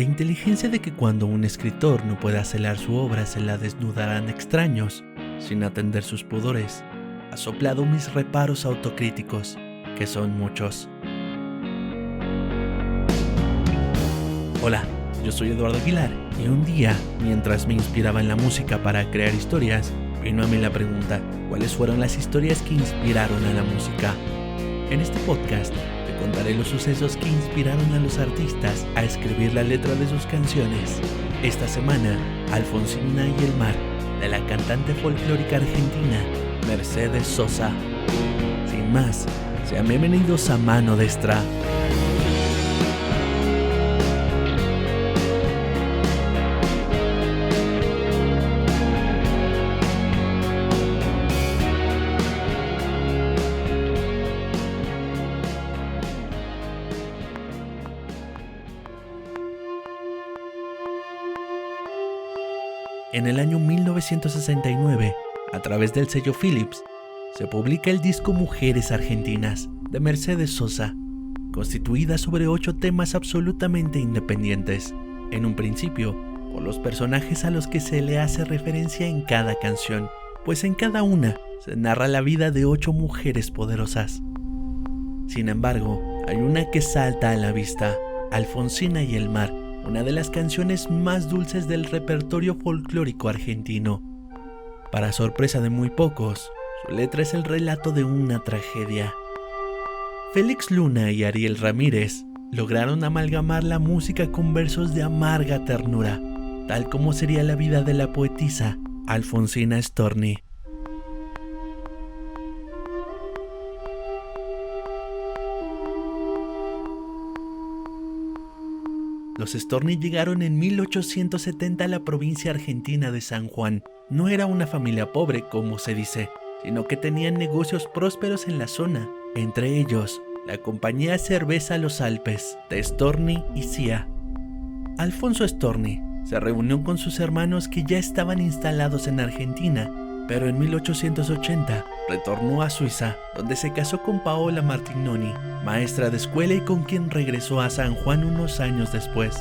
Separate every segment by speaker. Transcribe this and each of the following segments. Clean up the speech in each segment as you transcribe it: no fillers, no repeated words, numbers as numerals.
Speaker 1: La inteligencia de que cuando un escritor no pueda celar su obra se la desnudarán extraños, sin atender sus pudores, ha soplado mis reparos autocríticos, que son muchos. Hola, yo soy Eduardo Aguilar y un día, mientras me inspiraba en la música para crear historias, vino a mí la pregunta, ¿cuáles fueron las historias que inspiraron a la música? En este podcast te contaré los sucesos que inspiraron a los artistas a escribir la letra de sus canciones. Esta semana, Alfonsina y el mar, de la cantante folclórica argentina Mercedes Sosa. Sin más, sean bienvenidos a Mano Destra. En el año 1969, a través del sello Philips, se publica el disco Mujeres Argentinas, de Mercedes Sosa, constituida sobre 8 temas absolutamente independientes, en un principio, por los personajes a los que se le hace referencia en cada canción, pues en cada una se narra la vida de 8 mujeres poderosas. Sin embargo, hay una que salta a la vista, Alfonsina y el mar, una de las canciones más dulces del repertorio folclórico argentino. Para sorpresa de muy pocos, su letra es el relato de una tragedia. Félix Luna y Ariel Ramírez lograron amalgamar la música con versos de amarga ternura, tal como sería la vida de la poetisa Alfonsina Storni. Los Storni llegaron en 1870 a la provincia argentina de San Juan. No era una familia pobre, como se dice, sino que tenían negocios prósperos en la zona, entre ellos la compañía Cerveza Los Alpes, de Storni y Cía. Alfonso Storni se reunió con sus hermanos que ya estaban instalados en Argentina, pero en 1880 retornó a Suiza, donde se casó con Paola Martignoni, maestra de escuela y con quien regresó a San Juan unos años después.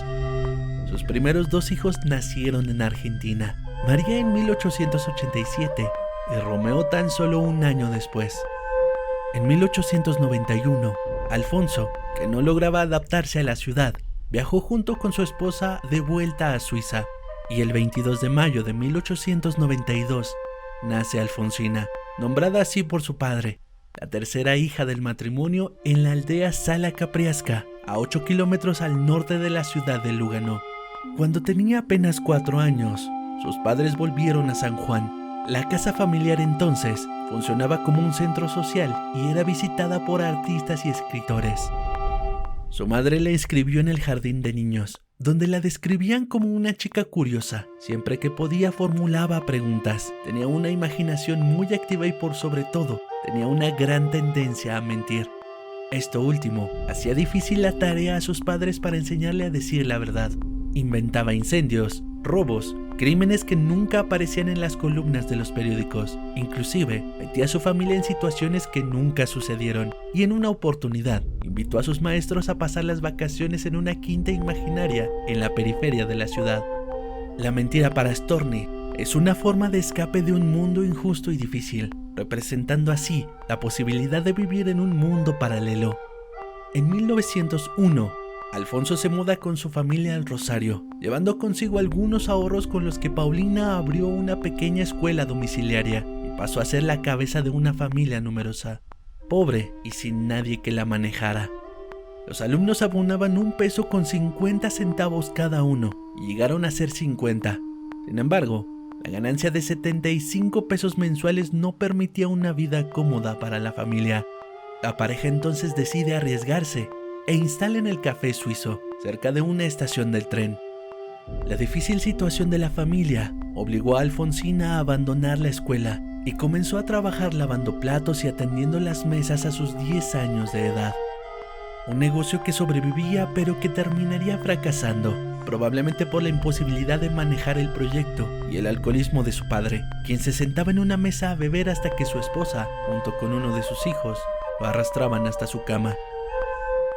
Speaker 1: Sus primeros 2 hijos nacieron en Argentina, María en 1887 y Romeo tan solo un año después. En 1891, Alfonso, que no lograba adaptarse a la ciudad, viajó junto con su esposa de vuelta a Suiza, y el 22 de mayo de 1892 nace Alfonsina, nombrada así por su padre, la tercera hija del matrimonio en la aldea Sala Capriasca, a 8 kilómetros al norte de la ciudad de Lugano. Cuando tenía apenas 4 años, sus padres volvieron a San Juan. La casa familiar entonces funcionaba como un centro social y era visitada por artistas y escritores. Su madre la inscribió en el jardín de niños, donde la describían como una chica curiosa. Siempre que podía formulaba preguntas, tenía una imaginación muy activa y por sobre todo, tenía una gran tendencia a mentir. Esto último hacía difícil la tarea a sus padres para enseñarle a decir la verdad. Inventaba incendios, robos, crímenes que nunca aparecían en las columnas de los periódicos. Inclusive, metía a su familia en situaciones que nunca sucedieron. Y en una oportunidad, invitó a sus maestros a pasar las vacaciones en una quinta imaginaria en la periferia de la ciudad. La mentira para Storni es una forma de escape de un mundo injusto y difícil, representando así la posibilidad de vivir en un mundo paralelo. En 1901, Alfonso se muda con su familia al Rosario, llevando consigo algunos ahorros con los que Paulina abrió una pequeña escuela domiciliaria y pasó a ser la cabeza de una familia numerosa, pobre y sin nadie que la manejara. Los alumnos abonaban $1.50 cada uno y llegaron a ser 50. Sin embargo, la ganancia de 75 pesos mensuales no permitía una vida cómoda para la familia. La pareja entonces decide arriesgarse e instalan el Café Suizo, cerca de una estación del tren. La difícil situación de la familia obligó a Alfonsina a abandonar la escuela y comenzó a trabajar lavando platos y atendiendo las mesas a sus 10 años de edad. Un negocio que sobrevivía pero que terminaría fracasando, probablemente por la imposibilidad de manejar el proyecto y el alcoholismo de su padre, quien se sentaba en una mesa a beber hasta que su esposa, junto con uno de sus hijos, lo arrastraban hasta su cama.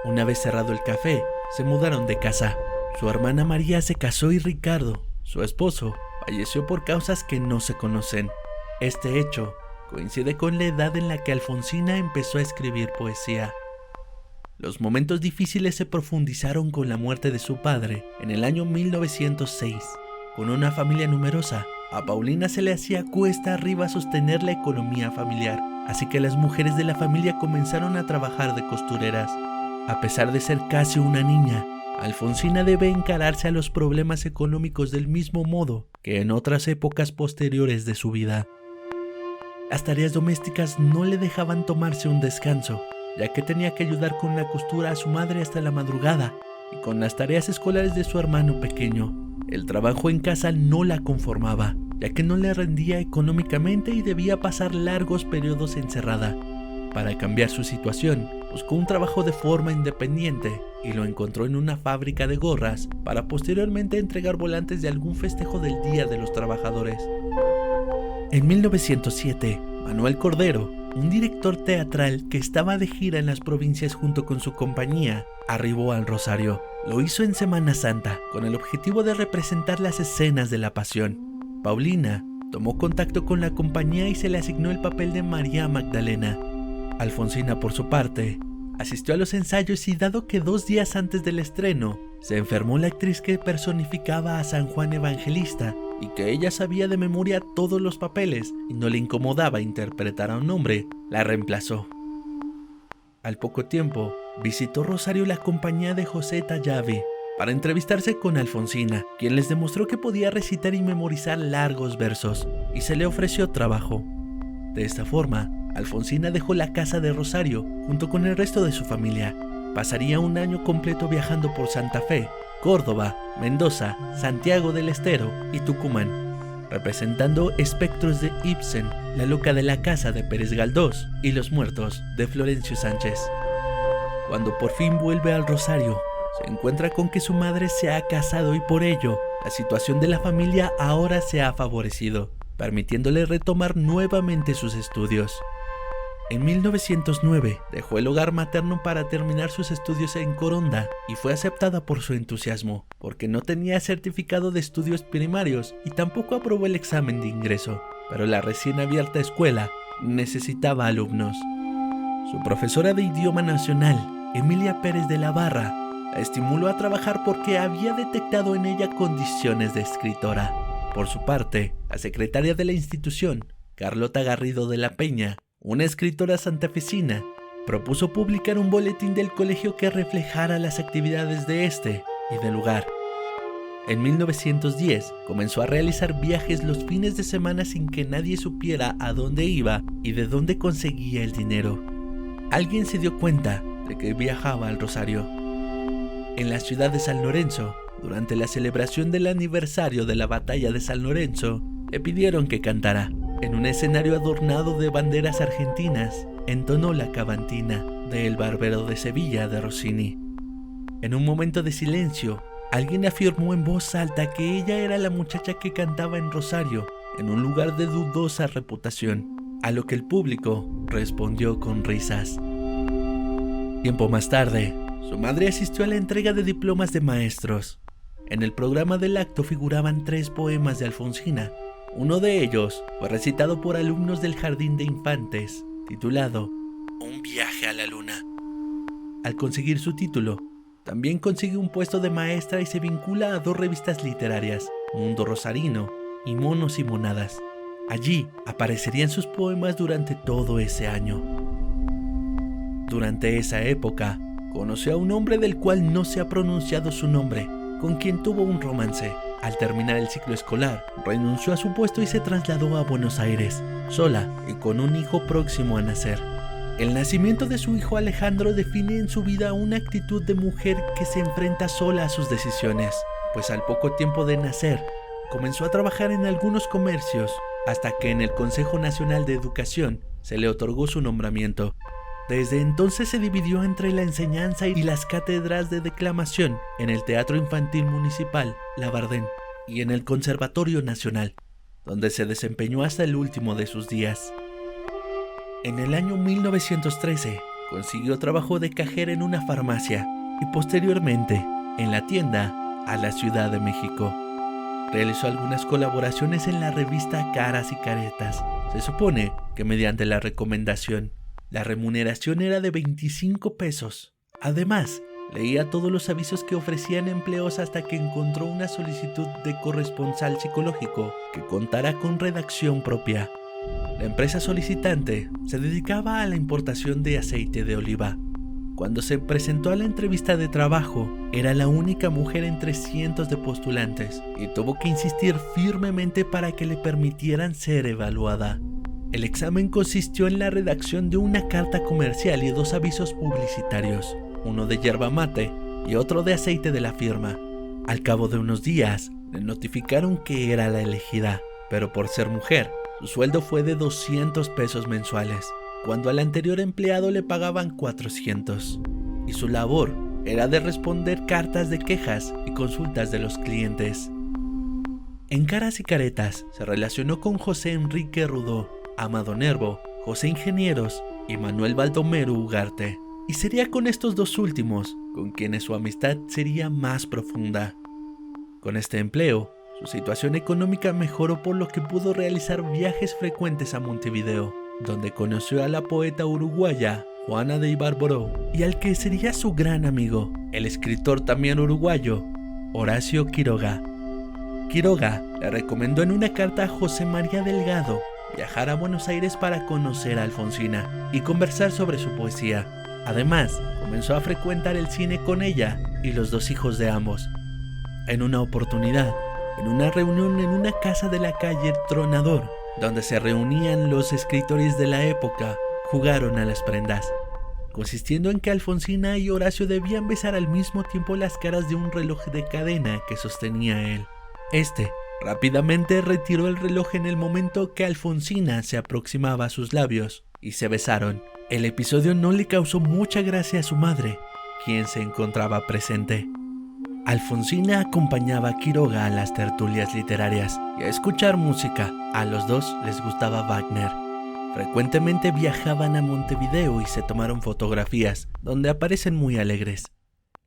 Speaker 1: Una vez cerrado el café, se mudaron de casa Su hermana María se casó y Ricardo, su esposo, falleció por causas que no se conocen. Este hecho coincide con la edad en la que Alfonsina empezó a escribir poesía. Los momentos difíciles se profundizaron con la muerte de su padre en el año 1906. Con una familia numerosa, a Paulina se le hacía cuesta arriba sostener la economía familiar, así que las mujeres de la familia comenzaron a trabajar de costureras. A pesar de ser casi una niña, Alfonsina debe encararse a los problemas económicos del mismo modo que en otras épocas posteriores de su vida. Las tareas domésticas no le dejaban tomarse un descanso, ya que tenía que ayudar con la costura a su madre hasta la madrugada y con las tareas escolares de su hermano pequeño. El trabajo en casa no la conformaba, ya que no le rendía económicamente y debía pasar largos periodos encerrada. Para cambiar su situación, buscó un trabajo de forma independiente y lo encontró en una fábrica de gorras para posteriormente entregar volantes de algún festejo del Día de los Trabajadores. En 1907, Manuel Cordero, un director teatral que estaba de gira en las provincias junto con su compañía, arribó al Rosario. Lo hizo en Semana Santa, con el objetivo de representar las escenas de la Pasión. Paulina tomó contacto con la compañía y se le asignó el papel de María Magdalena. Alfonsina, por su parte, asistió a los ensayos y dado que 2 días antes del estreno, se enfermó la actriz que personificaba a San Juan Evangelista y que ella sabía de memoria todos los papeles y no le incomodaba interpretar a un hombre, la reemplazó. Al poco tiempo, visitó Rosario la compañía de José Tallave para entrevistarse con Alfonsina, quien les demostró que podía recitar y memorizar largos versos, y se le ofreció trabajo. De esta forma, Alfonsina dejó la casa de Rosario junto con el resto de su familia. Pasaría un año completo viajando por Santa Fe, Córdoba, Mendoza, Santiago del Estero y Tucumán, representando espectros de Ibsen, La loca de la casa de Pérez Galdós y Los muertos de Florencio Sánchez. Cuando por fin vuelve al Rosario, se encuentra con que su madre se ha casado y por ello, la situación de la familia ahora se ha favorecido, permitiéndole retomar nuevamente sus estudios. En 1909 dejó el hogar materno para terminar sus estudios en Coronda y fue aceptada por su entusiasmo, porque no tenía certificado de estudios primarios y tampoco aprobó el examen de ingreso, pero la recién abierta escuela necesitaba alumnos. Su profesora de idioma nacional, Emilia Pérez de la Barra, la estimuló a trabajar porque había detectado en ella condiciones de escritora. Por su parte, la secretaria de la institución, Carlota Garrido de la Peña, una escritora santafesina, propuso publicar un boletín del colegio que reflejara las actividades de este y del lugar. En 1910 comenzó a realizar viajes los fines de semana sin que nadie supiera a dónde iba y de dónde conseguía el dinero. Alguien se dio cuenta de que viajaba al Rosario. En la ciudad de San Lorenzo, durante la celebración del aniversario de la batalla de San Lorenzo, le pidieron que cantara. En un escenario adornado de banderas argentinas, entonó la Cavantina de El Barbero de Sevilla de Rossini. En un momento de silencio, alguien afirmó en voz alta que ella era la muchacha que cantaba en Rosario, en un lugar de dudosa reputación, a lo que el público respondió con risas. Tiempo más tarde, su madre asistió a la entrega de diplomas de maestros. En el programa del acto figuraban 3 poemas de Alfonsina. Uno de ellos fue recitado por alumnos del Jardín de Infantes, titulado Un viaje a la luna. Al conseguir su título, también consigue un puesto de maestra y se vincula a 2 revistas literarias, Mundo Rosarino y Monos y Monadas. Allí aparecerían sus poemas durante todo ese año. Durante esa época, conoció a un hombre del cual no se ha pronunciado su nombre, con quien tuvo un romance. Al terminar el ciclo escolar, renunció a su puesto y se trasladó a Buenos Aires, sola y con un hijo próximo a nacer. El nacimiento de su hijo Alejandro define en su vida una actitud de mujer que se enfrenta sola a sus decisiones, pues al poco tiempo de nacer, comenzó a trabajar en algunos comercios, hasta que en el Consejo Nacional de Educación se le otorgó su nombramiento. Desde entonces se dividió entre la enseñanza y las cátedras de declamación en el Teatro Infantil Municipal Labardén y en el Conservatorio Nacional, donde se desempeñó hasta el último de sus días. En el año 1913 consiguió trabajo de cajera en una farmacia y posteriormente en la tienda a la Ciudad de México. Realizó algunas colaboraciones en la revista Caras y Caretas. Se supone que mediante la recomendación, la remuneración era de 25 pesos. Además, leía todos los avisos que ofrecían empleos hasta que encontró una solicitud de corresponsal psicológico que contara con redacción propia. La empresa solicitante se dedicaba a la importación de aceite de oliva. Cuando se presentó a la entrevista de trabajo, era la única mujer entre cientos de postulantes y tuvo que insistir firmemente para que le permitieran ser evaluada. El examen consistió en la redacción de una carta comercial y 2 avisos publicitarios, uno de yerba mate y otro de aceite de la firma. Al cabo de unos días, le notificaron que era la elegida, pero por ser mujer, su sueldo fue de 200 pesos mensuales, cuando al anterior empleado le pagaban 400, y su labor era de responder cartas de quejas y consultas de los clientes. En Caras y Caretas se relacionó con José Enrique Rudó, Amado Nervo, José Ingenieros y Manuel Baldomero Ugarte, y sería con estos 2 últimos con quienes su amistad sería más profunda. Con este empleo, su situación económica mejoró, por lo que pudo realizar viajes frecuentes a Montevideo, donde conoció a la poeta uruguaya Juana de Ibarboró y al que sería su gran amigo, el escritor también uruguayo, Horacio Quiroga. Quiroga le recomendó en una carta a José María Delgado viajar a Buenos Aires para conocer a Alfonsina y conversar sobre su poesía. Además, comenzó a frecuentar el cine con ella y los 2 hijos de ambos. En una oportunidad, en una reunión en una casa de la calle Tronador, donde se reunían los escritores de la época, jugaron a las prendas, consistiendo en que Alfonsina y Horacio debían besar al mismo tiempo las caras de un reloj de cadena que sostenía él. Este rápidamente retiró el reloj en el momento que Alfonsina se aproximaba a sus labios y se besaron. El episodio no le causó mucha gracia a su madre, quien se encontraba presente. Alfonsina acompañaba a Quiroga a las tertulias literarias y a escuchar música. A los 2 les gustaba Wagner. Frecuentemente viajaban a Montevideo y se tomaron fotografías, donde aparecen muy alegres.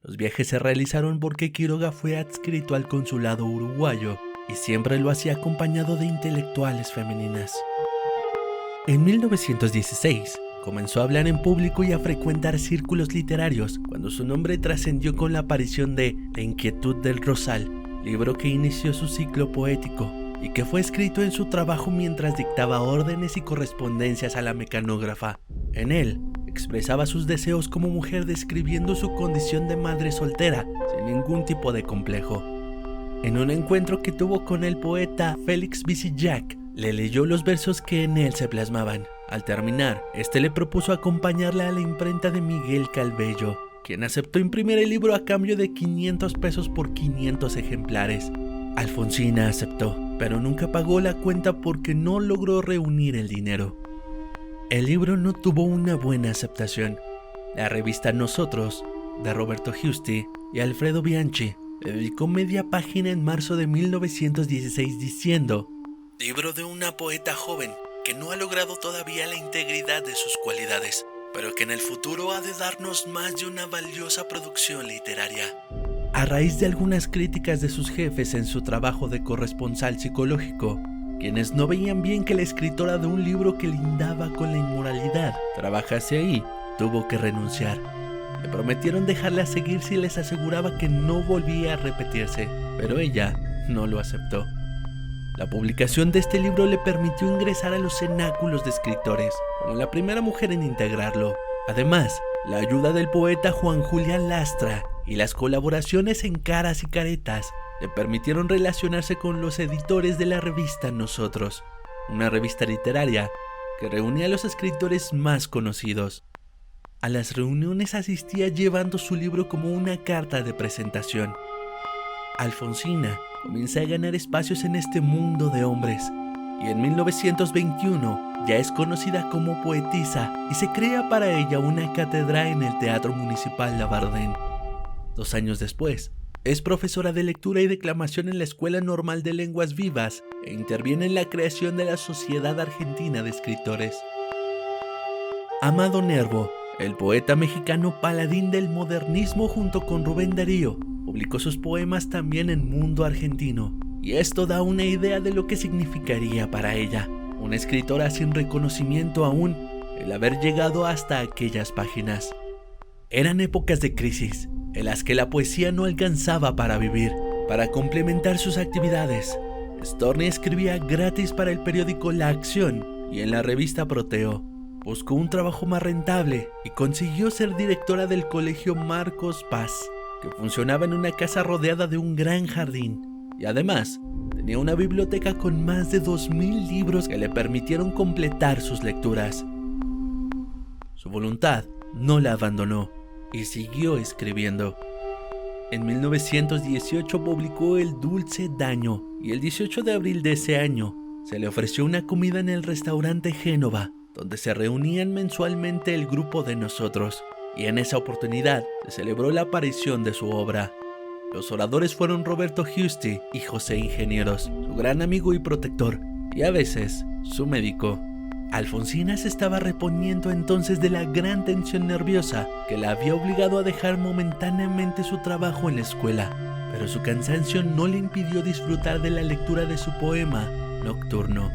Speaker 1: Los viajes se realizaron porque Quiroga fue adscrito al consulado uruguayo y siempre lo hacía acompañado de intelectuales femeninas. En 1916, comenzó a hablar en público y a frecuentar círculos literarios cuando su nombre trascendió con la aparición de La Inquietud del Rosal, libro que inició su ciclo poético y que fue escrito en su trabajo mientras dictaba órdenes y correspondencias a la mecanógrafa. En él, expresaba sus deseos como mujer describiendo su condición de madre soltera sin ningún tipo de complejo. En un encuentro que tuvo con el poeta Félix Visillac, le leyó los versos que en él se plasmaban. Al terminar, este le propuso acompañarla a la imprenta de Miguel Calvello, quien aceptó imprimir el libro a cambio de 500 pesos por 500 ejemplares. Alfonsina aceptó, pero nunca pagó la cuenta porque no logró reunir el dinero. El libro no tuvo una buena aceptación. La revista Nosotros, de Roberto Giusti y Alfredo Bianchi, le dedicó media página en marzo de 1916 diciendo: libro de una poeta joven que no ha logrado todavía la integridad de sus cualidades, pero que en el futuro ha de darnos más de una valiosa producción literaria. A raíz de algunas críticas de sus jefes en su trabajo de corresponsal psicológico, quienes no veían bien que la escritora de un libro que lindaba con la inmoralidad trabajase ahí, tuvo que renunciar. Le prometieron dejarla seguir si les aseguraba que no volvía a repetirse, pero ella no lo aceptó. La publicación de este libro le permitió ingresar a los cenáculos de escritores, como la primera mujer en integrarlo. Además, la ayuda del poeta Juan Julián Lastra y las colaboraciones en Caras y Caretas le permitieron relacionarse con los editores de la revista Nosotros, una revista literaria que reunía a los escritores más conocidos. A las reuniones asistía llevando su libro como una carta de presentación. Alfonsina comienza a ganar espacios en este mundo de hombres y en 1921 ya es conocida como poetisa y se crea para ella una cátedra en el Teatro Municipal Labardén. 2 años después, es profesora de lectura y declamación en la Escuela Normal de Lenguas Vivas e interviene en la creación de la Sociedad Argentina de Escritores. Amado Nervo El poeta mexicano paladín del modernismo junto con Rubén Darío publicó sus poemas también en Mundo Argentino, y esto da una idea de lo que significaría para ella, una escritora sin reconocimiento aún, el haber llegado hasta aquellas páginas. Eran épocas de crisis, en las que la poesía no alcanzaba para vivir. Para complementar sus actividades, Storni escribía gratis para el periódico La Acción y en la revista Proteo. Buscó un trabajo más rentable y consiguió ser directora del colegio Marcos Paz, que funcionaba en una casa rodeada de un gran jardín, y además tenía una biblioteca con más de 2000 libros que le permitieron completar sus lecturas. Su voluntad no la abandonó y siguió escribiendo. En 1918 publicó El Dulce Daño y el 18 de abril de ese año se le ofreció una comida en el restaurante Génova, donde se reunían mensualmente el grupo de Nosotros, y en esa oportunidad se celebró la aparición de su obra. Los oradores fueron Roberto Giusti y José Ingenieros, su gran amigo y protector, y a veces su médico. Alfonsina se estaba reponiendo entonces de la gran tensión nerviosa que la había obligado a dejar momentáneamente su trabajo en la escuela, pero su cansancio no le impidió disfrutar de la lectura de su poema Nocturno.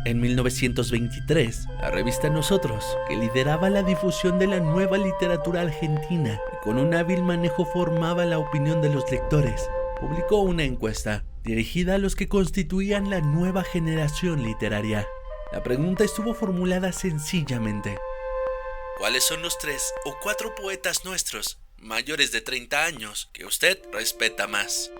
Speaker 1: En 1923, la revista Nosotros, que lideraba la difusión de la nueva literatura argentina y con un hábil manejo formaba la opinión de los lectores, publicó una encuesta dirigida a los que constituían la nueva generación literaria. La pregunta estuvo formulada sencillamente: ¿cuáles son los 3 o 4 poetas nuestros, mayores de 30 años, que usted respeta más?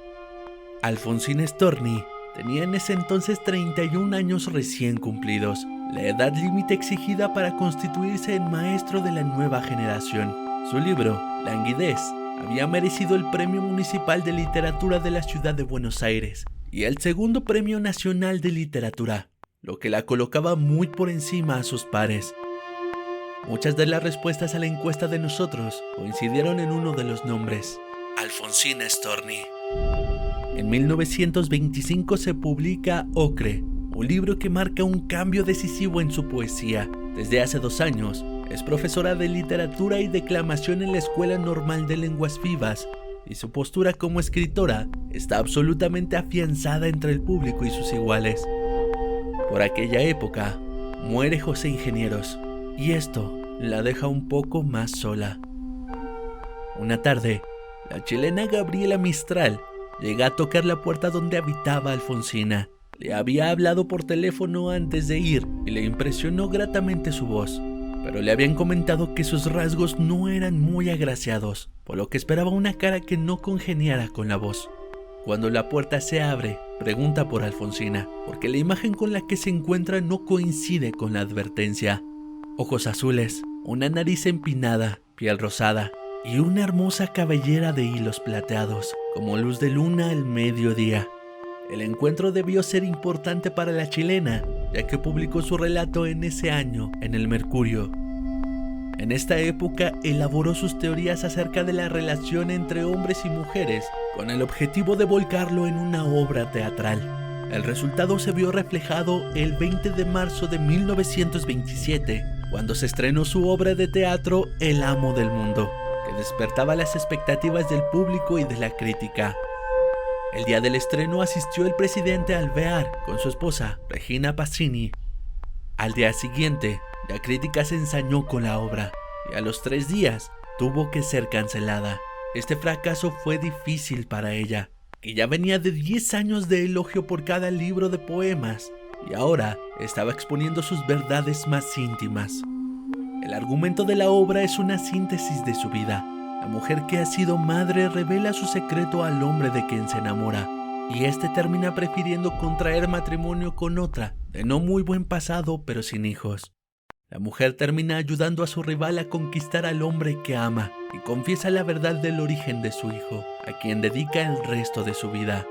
Speaker 1: Alfonsina Storni tenía en ese entonces 31 años recién cumplidos, la edad límite exigida para constituirse en maestro de la nueva generación. Su libro, Languidez, había merecido el Premio Municipal de Literatura de la Ciudad de Buenos Aires y el segundo Premio Nacional de Literatura, lo que la colocaba muy por encima a sus pares. Muchas de las respuestas a la encuesta de Nosotros coincidieron en uno de los nombres: Alfonsina Storni. En 1925 se publica Ocre, un libro que marca un cambio decisivo en su poesía. Desde hace 2 años, es profesora de literatura y declamación en la Escuela Normal de Lenguas Vivas, y su postura como escritora está absolutamente afianzada entre el público y sus iguales. Por aquella época, muere José Ingenieros, y esto la deja un poco más sola. Una tarde, la chilena Gabriela Mistral llega a tocar la puerta donde habitaba Alfonsina. Le había hablado por teléfono antes de ir y le impresionó gratamente su voz, pero le habían comentado que sus rasgos no eran muy agraciados, por lo que esperaba una cara que no congeniara con la voz. Cuando la puerta se abre, pregunta por Alfonsina, porque la imagen con la que se encuentra no coincide con la advertencia. Ojos azules, una nariz empinada, piel rosada y una hermosa cabellera de hilos plateados, como luz de luna al mediodía. El encuentro debió ser importante para la chilena, ya que publicó su relato en ese año en el Mercurio. En esta época elaboró sus teorías acerca de la relación entre hombres y mujeres, con el objetivo de volcarlo en una obra teatral. El resultado se vio reflejado el 20 de marzo de 1927, cuando se estrenó su obra de teatro El Amo del Mundo, que despertaba las expectativas del público y de la crítica. El día del estreno asistió el presidente Alvear con su esposa, Regina Pacini. Al día siguiente, la crítica se ensañó con la obra, y a los 3 días tuvo que ser cancelada. Este fracaso fue difícil para ella, que ya venía de 10 años de elogio por cada libro de poemas, y ahora estaba exponiendo sus verdades más íntimas. El argumento de la obra es una síntesis de su vida. La mujer que ha sido madre revela su secreto al hombre de quien se enamora, y este termina prefiriendo contraer matrimonio con otra, de no muy buen pasado pero sin hijos. La mujer termina ayudando a su rival a conquistar al hombre que ama y confiesa la verdad del origen de su hijo, a quien dedica el resto de su vida.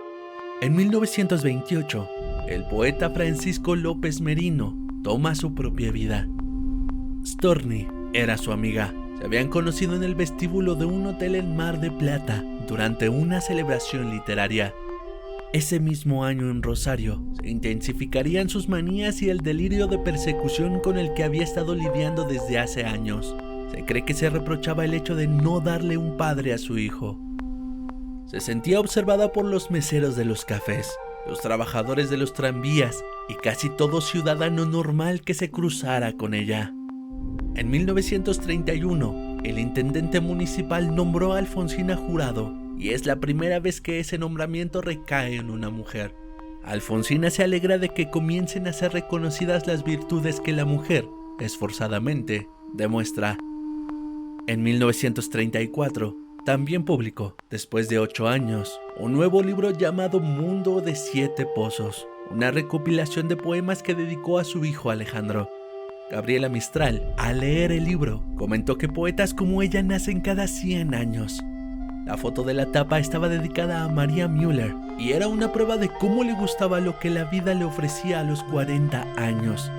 Speaker 1: En 1928, el poeta Francisco López Merino toma su propia vida. Storni era su amiga. Se habían conocido en el vestíbulo de un hotel en Mar de Plata durante una celebración literaria. Ese mismo año en Rosario se intensificarían sus manías y el delirio de persecución con el que había estado lidiando desde hace años. Se cree que se reprochaba el hecho de no darle un padre a su hijo. Se sentía observada por los meseros de los cafés, los trabajadores de los tranvías y casi todo ciudadano normal que se cruzara con ella. En 1931, el intendente municipal nombró a Alfonsina jurado y es la primera vez que ese nombramiento recae en una mujer. Alfonsina se alegra de que comiencen a ser reconocidas las virtudes que la mujer, esforzadamente, demuestra. En 1934, también publicó, después de 8 años, un nuevo libro llamado Mundo de 7 Pozos, una recopilación de poemas que dedicó a su hijo Alejandro. Gabriela Mistral, al leer el libro, comentó que poetas como ella nacen cada 100 años. La foto de la tapa estaba dedicada a María Müller y era una prueba de cómo le gustaba lo que la vida le ofrecía a los 40 años.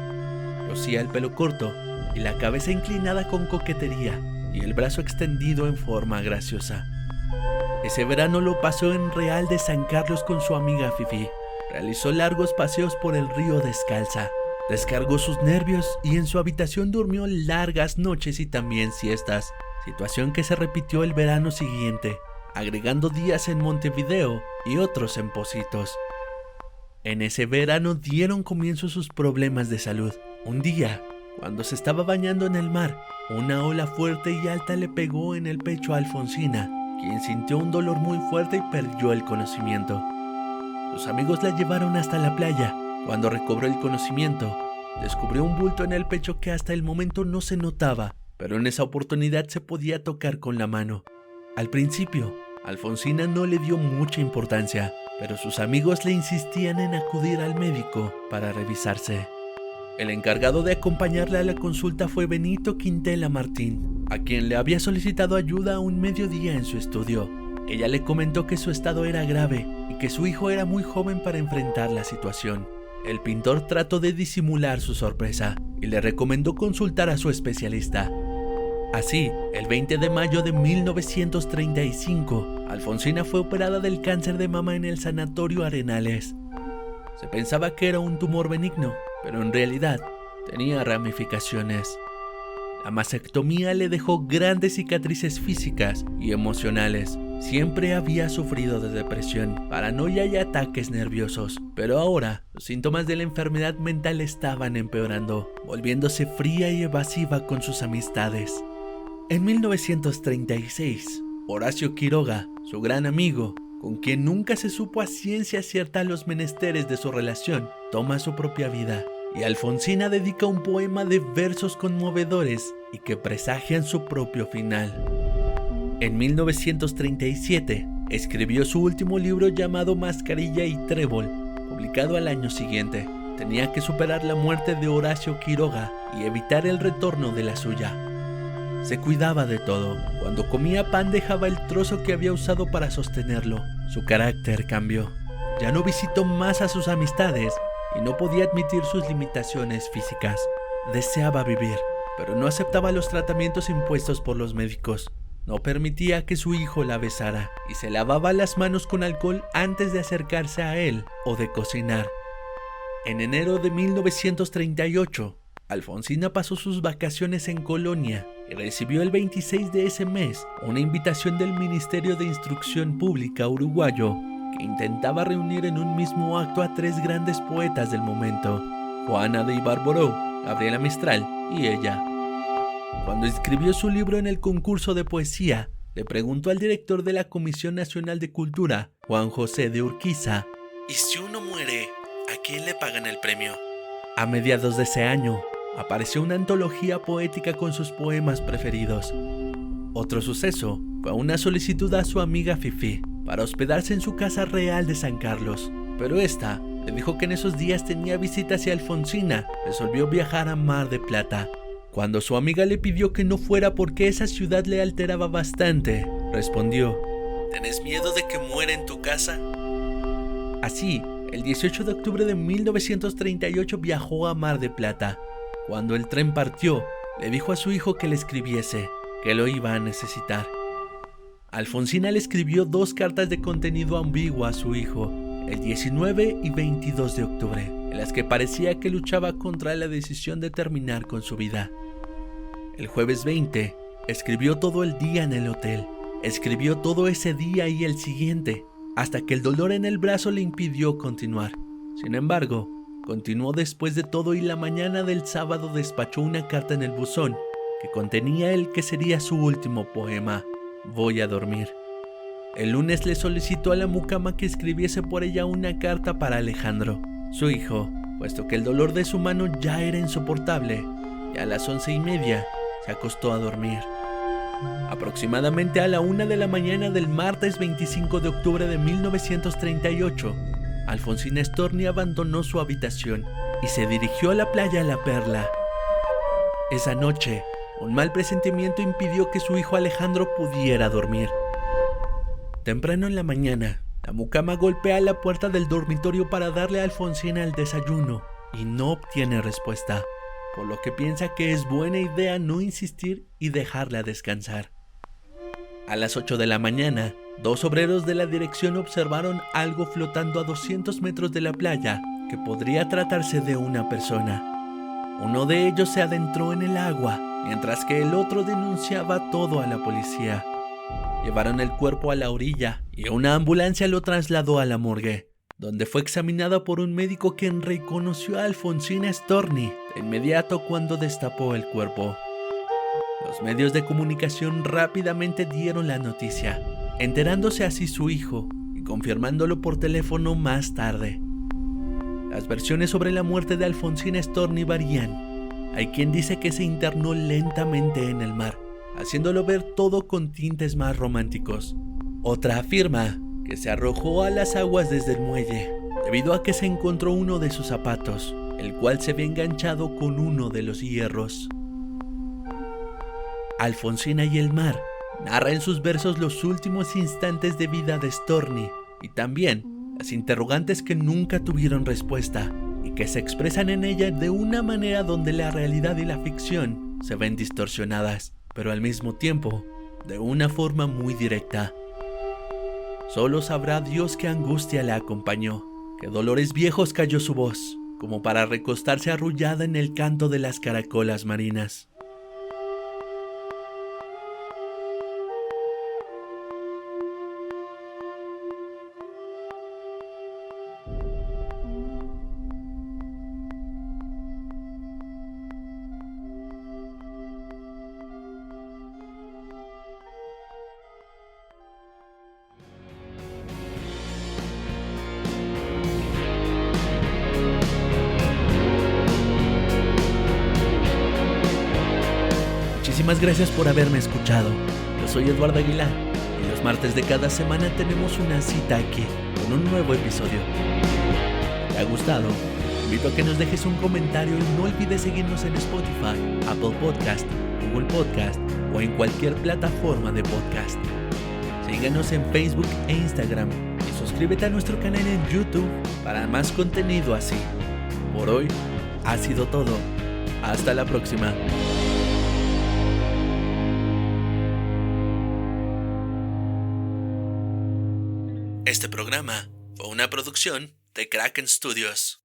Speaker 1: Lucía el pelo corto y la cabeza inclinada con coquetería y el brazo extendido en forma graciosa. Ese verano lo pasó en Real de San Carlos con su amiga Fifi. Realizó largos paseos por el río descalza. Descargó sus nervios y en su habitación durmió largas noches y también siestas, situación que se repitió el verano siguiente, agregando días en Montevideo y otros en Pocitos. En ese verano dieron comienzo sus problemas de salud. Un día, cuando se estaba bañando en el mar, una ola fuerte y alta le pegó en el pecho a Alfonsina, quien sintió un dolor muy fuerte y perdió el conocimiento. Sus amigos la llevaron hasta la playa. Cuando recobró el conocimiento, descubrió un bulto en el pecho que hasta el momento no se notaba, pero en esa oportunidad se podía tocar con la mano. Al principio, Alfonsina no le dio mucha importancia, pero sus amigos le insistían en acudir al médico para revisarse. El encargado de acompañarla a la consulta fue Benito Quintela Martín, a quien le había solicitado ayuda un mediodía en su estudio. Ella le comentó que su estado era grave y que su hijo era muy joven para enfrentar la situación. El pintor trató de disimular su sorpresa y le recomendó consultar a su especialista. Así, el 20 de mayo de 1935, Alfonsina fue operada del cáncer de mama en el Sanatorio Arenales. Se pensaba que era un tumor benigno, pero en realidad tenía ramificaciones. La mastectomía le dejó grandes cicatrices físicas y emocionales. Siempre había sufrido de depresión, paranoia y ataques nerviosos, pero ahora los síntomas de la enfermedad mental estaban empeorando, volviéndose fría y evasiva con sus amistades. En 1936, Horacio Quiroga, su gran amigo, con quien nunca se supo a ciencia cierta los menesteres de su relación, toma su propia vida, y Alfonsina dedica un poema de versos conmovedores y que presagian su propio final. En 1937, escribió su último libro llamado Mascarilla y Trébol, publicado al año siguiente. Tenía que superar la muerte de Horacio Quiroga y evitar el retorno de la suya. Se cuidaba de todo. Cuando comía pan dejaba el trozo que había usado para sostenerlo. Su carácter cambió. Ya no visitó más a sus amistades y no podía admitir sus limitaciones físicas. Deseaba vivir, pero no aceptaba los tratamientos impuestos por los médicos. No permitía que su hijo la besara y se lavaba las manos con alcohol antes de acercarse a él o de cocinar. En enero de 1938, Alfonsina pasó sus vacaciones en Colonia y recibió el 26 de ese mes una invitación del Ministerio de Instrucción Pública uruguayo que intentaba reunir en un mismo acto a 3 grandes poetas del momento, Juana de Ibarboró, Gabriela Mistral y ella. Cuando escribió su libro en el concurso de poesía, le preguntó al director de la Comisión Nacional de Cultura, Juan José de Urquiza, ¿y si uno muere, a quién le pagan el premio? A mediados de ese año, apareció una antología poética con sus poemas preferidos. Otro suceso fue una solicitud a su amiga Fifi para hospedarse en su casa real de San Carlos, pero esta le dijo que en esos días tenía visitas y Alfonsina resolvió viajar a Mar de Plata. Cuando su amiga le pidió que no fuera porque esa ciudad le alteraba bastante, respondió, ¿tenés miedo de que muera en tu casa? Así, el 18 de octubre de 1938 viajó a Mar de Plata. Cuando el tren partió, le dijo a su hijo que le escribiese, que lo iba a necesitar. Alfonsina le escribió 2 cartas de contenido ambiguo a su hijo, el 19 y 22 de octubre, en las que parecía que luchaba contra la decisión de terminar con su vida. El jueves 20, Escribió todo el día en el hotel. Escribió todo ese día y el siguiente, hasta que el dolor en el brazo le impidió continuar. Sin embargo, continuó después de todo y la mañana del sábado despachó una carta en el buzón que contenía el que sería su último poema, Voy a dormir. El lunes le solicitó a la mucama que escribiese por ella una carta para Alejandro, su hijo, puesto que el dolor de su mano ya era insoportable, y a las 11:30 se acostó a dormir. Aproximadamente a la 1 de la mañana del martes 25 de octubre de 1938, Alfonsina Storni abandonó su habitación y se dirigió a la playa La Perla. Esa noche, un mal presentimiento impidió que su hijo Alejandro pudiera dormir. Temprano en la mañana, la mucama golpea la puerta del dormitorio para darle a Alfonsina el desayuno y no obtiene respuesta, por lo que piensa que es buena idea no insistir y dejarla descansar. A las 8 de la mañana, 2 obreros de la dirección observaron algo flotando a 200 metros de la playa que podría tratarse de una persona. Uno de ellos se adentró en el agua, mientras que el otro denunciaba todo a la policía. Llevaron el cuerpo a la orilla y una ambulancia lo trasladó a la morgue, donde fue examinada por un médico quien reconoció a Alfonsina Storni de inmediato cuando destapó el cuerpo. Los medios de comunicación rápidamente dieron la noticia, enterándose así su hijo y confirmándolo por teléfono más tarde. Las versiones sobre la muerte de Alfonsina Storni varían. Hay quien dice que se internó lentamente en el mar, haciéndolo ver todo con tintes más románticos. Otra afirma que se arrojó a las aguas desde el muelle, debido a que se encontró uno de sus zapatos, el cual se había enganchado con uno de los hierros. Alfonsina y el mar narra en sus versos los últimos instantes de vida de Storni y también las interrogantes que nunca tuvieron respuesta y que se expresan en ella de una manera donde la realidad y la ficción se ven distorsionadas, pero al mismo tiempo de una forma muy directa. Solo sabrá Dios qué angustia la acompañó, qué dolores viejos cayó su voz, como para recostarse arrullada en el canto de las caracolas marinas. Muchísimas gracias por haberme escuchado. Yo soy Eduardo Aguilar y los martes de cada semana tenemos una cita aquí con un nuevo episodio. ¿Te ha gustado? Te invito a que nos dejes un comentario y no olvides seguirnos en Spotify, Apple Podcast, Google Podcast o en cualquier plataforma de podcast. Síguenos en Facebook e Instagram y suscríbete a nuestro canal en YouTube para más contenido así. Por hoy ha sido todo. Hasta la próxima. Este programa fue una producción de Kraken Studios.